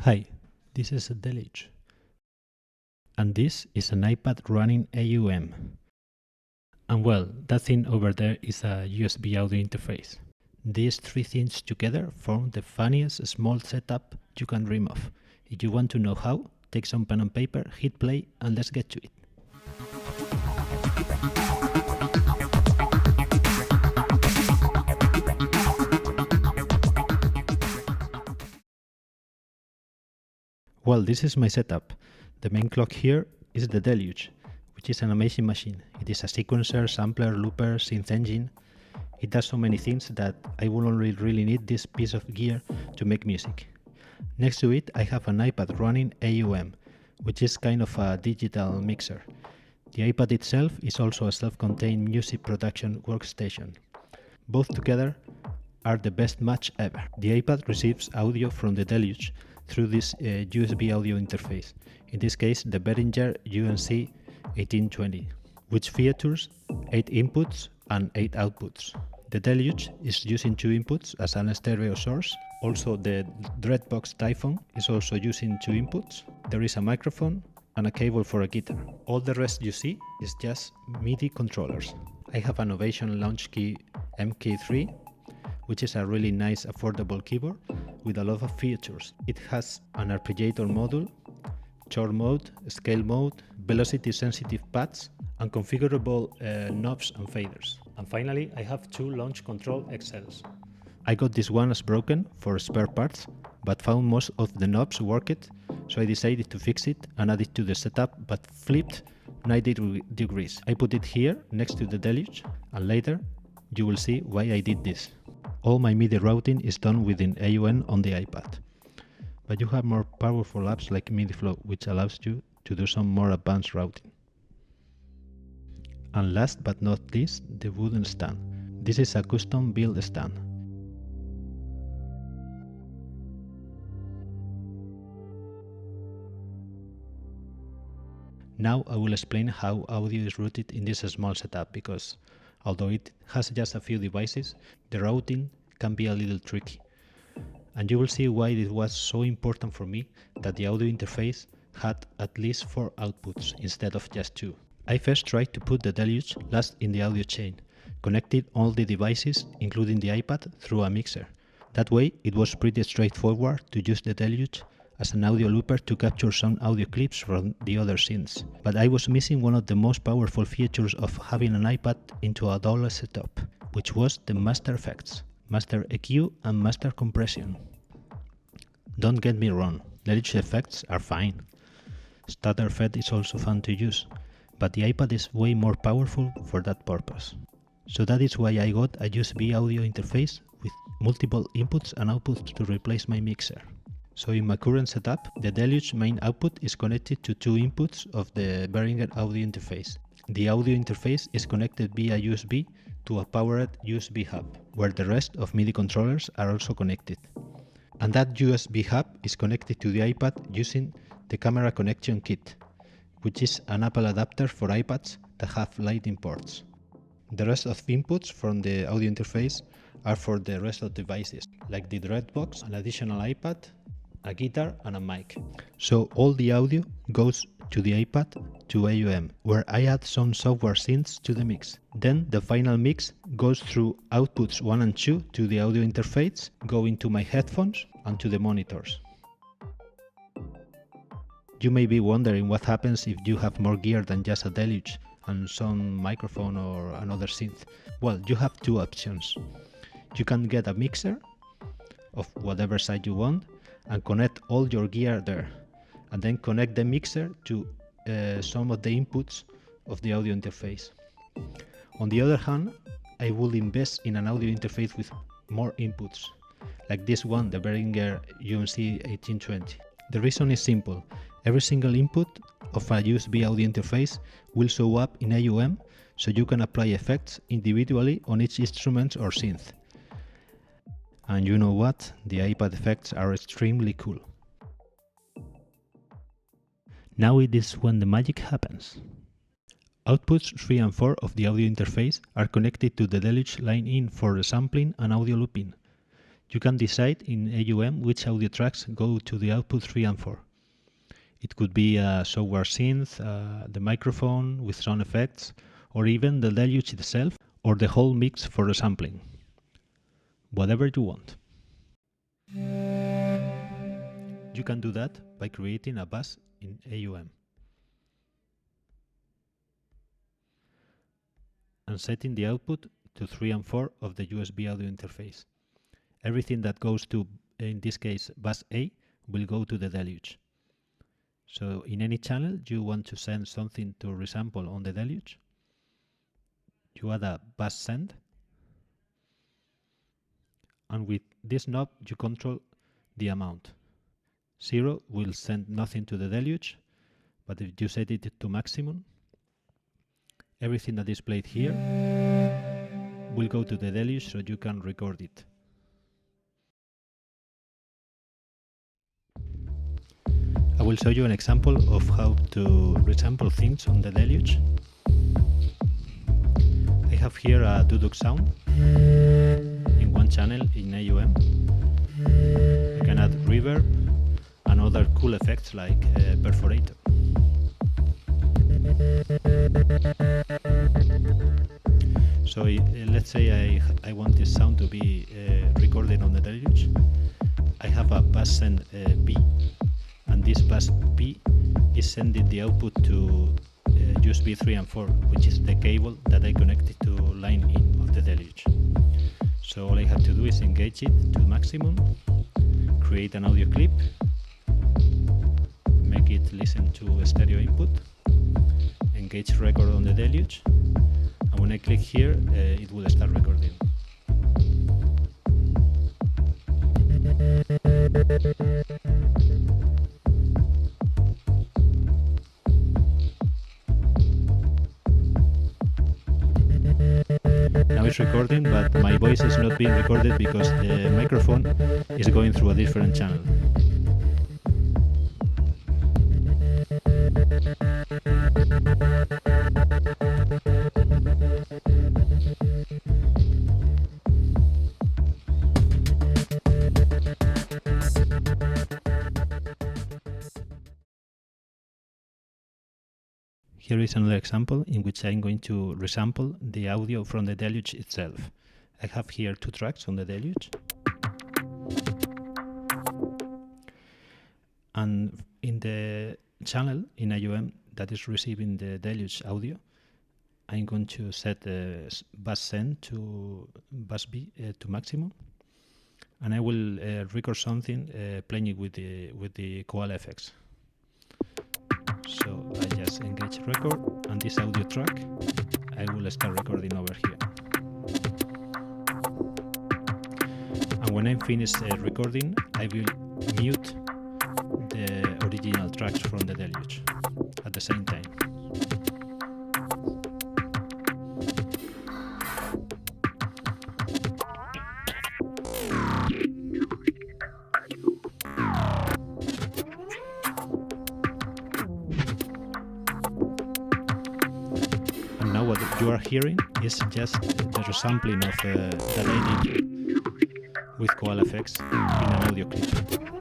Hi, this is a Deluge, and this is an iPad running AUM. And well, that thing over there is a USB audio interface. These three things together form the funniest small setup you can dream of. If you want to know how, take some pen and paper, hit play, and let's get to it. Well, this is my setup. The main clock here is the Deluge, which is an amazing machine. It is a sequencer, sampler, looper, synth engine. It does so many things that I will only really need this piece of gear to make music. Next to it, I have an iPad running AUM, which is kind of a digital mixer. The iPad itself is also a self-contained music production workstation. Both together are the best match ever. The iPad receives audio from the Deluge through this USB audio interface, in this case the Behringer UNC 1820, which features 8 inputs and 8 outputs. The Deluge is using 2 inputs as an stereo source. Also the Dreadbox Typhon is also using 2 inputs. There is a microphone and a cable for a guitar. All the rest you see is just Midi controllers. I have an Ovation Launch Key MK3, which is a really nice affordable keyboard with a lot of features. It has an arpeggiator module, chord mode, scale mode, velocity sensitive pads, and configurable knobs and faders. And finally, I have 2 launch control XLs. I got this one as broken for spare parts, but found most of the knobs worked, so I decided to fix it and add it to the setup, but flipped 90 degrees. I put it here next to the Deluge, and later you will see why I did this. All my MIDI routing is done within AUM on the iPad, but you have more powerful apps like MIDI Flow, which allows you to do some more advanced routing. And last but not least, the wooden stand. This is a custom built stand. Now I will explain how audio is routed in this small setup, because although it has just a few devices, the routing can be a little tricky. And you will see why it was so important for me that the audio interface had at least 4 outputs instead of just 2. I first tried to put the Deluge last in the audio chain, connected all the devices, including the iPad, through a mixer. That way it was pretty straightforward to use the Deluge as an audio looper to capture some audio clips from the other synths. But I was missing one of the most powerful features of having an iPad into a Dawless setup, which was the master effects, master EQ and master compression. Don't get me wrong, Deluge effects are fine. Stutter Fed is also fun to use, but the iPad is way more powerful for that purpose. So that is why I got a USB audio interface with multiple inputs and outputs to replace my mixer. So in my current setup, the Deluge main output is connected to 2 inputs of the Behringer audio interface. The audio interface is connected via USB to a powered USB hub, where the rest of MIDI controllers are also connected. And that USB hub is connected to the iPad using the camera connection kit, which is an Apple adapter for iPads that have Lightning ports. The rest of the inputs from the audio interface are for the rest of the devices, like the Dreadbox, an additional iPad, a guitar and a mic. So all the audio goes to the iPad to AUM, where I add some software synths to the mix. Then the final mix goes through outputs 1 and 2 to the audio interface, going to my headphones and to the monitors. You may be wondering what happens if you have more gear than just a Deluge and some microphone or another synth. Well, you have 2 options. You can get a mixer of whatever size you want and connect all your gear there, and then connect the mixer to some of the inputs of the audio interface. On the other hand, I would invest in an audio interface with more inputs, like this one, the Behringer UNC 1820. The reason is simple. Every single input of a USB audio interface will show up in AUM, so you can apply effects individually on each instrument or synth. And you know what? The iPad effects are extremely cool. Now it is when the magic happens. Outputs 3 and 4 of the audio interface are connected to the Deluge line-in for resampling and audio looping. You can decide in AUM which audio tracks go to the output 3 and 4. It could be a software synth, the microphone with sound effects, or even the Deluge itself, or the whole mix for resampling. Whatever you want. You can do that by creating a bus in AUM and setting the output to 3 and 4 of the USB audio interface. Everything that goes to, in this case, bus A, will go to the Deluge. So in any channel you want to send something to resample on the Deluge, you add a bus send, and with this knob you control the amount. 0 will send nothing to the Deluge, but if you set it to maximum, everything that is played here will go to the Deluge so you can record it. I will show you an example of how to resample things on the Deluge. I have here a duduk sound in one channel in AUM. I can add reverb and other cool effects like perforator. So let's say I want this sound to be recorded on the Deluge. I have a bus send B, and this bus B is sending the output to USB 3 and 4, which is the cable that I connected to line in of the Deluge. So all I have to do is engage it to maximum, create an audio clip, make it listen to a stereo input, engage record on the Deluge, and when I click here, it will start recording. Now it's recording, but my voice is not being recorded because the microphone is going through a different channel. Here is another example in which I'm going to resample the audio from the Deluge itself. I have here 2 tracks on the Deluge. And in the channel in AUM that is receiving the Deluge audio, I'm going to set the bus send to bus B to maximum. And I will record something playing it with the Koala effects. So I just engage record, and this audio track I will start recording over here. And when I'm finished recording, I will mute the original tracks from the Deluge at the same time. Now what you are hearing is just the resampling of that I did with Koala effects in an audio clip.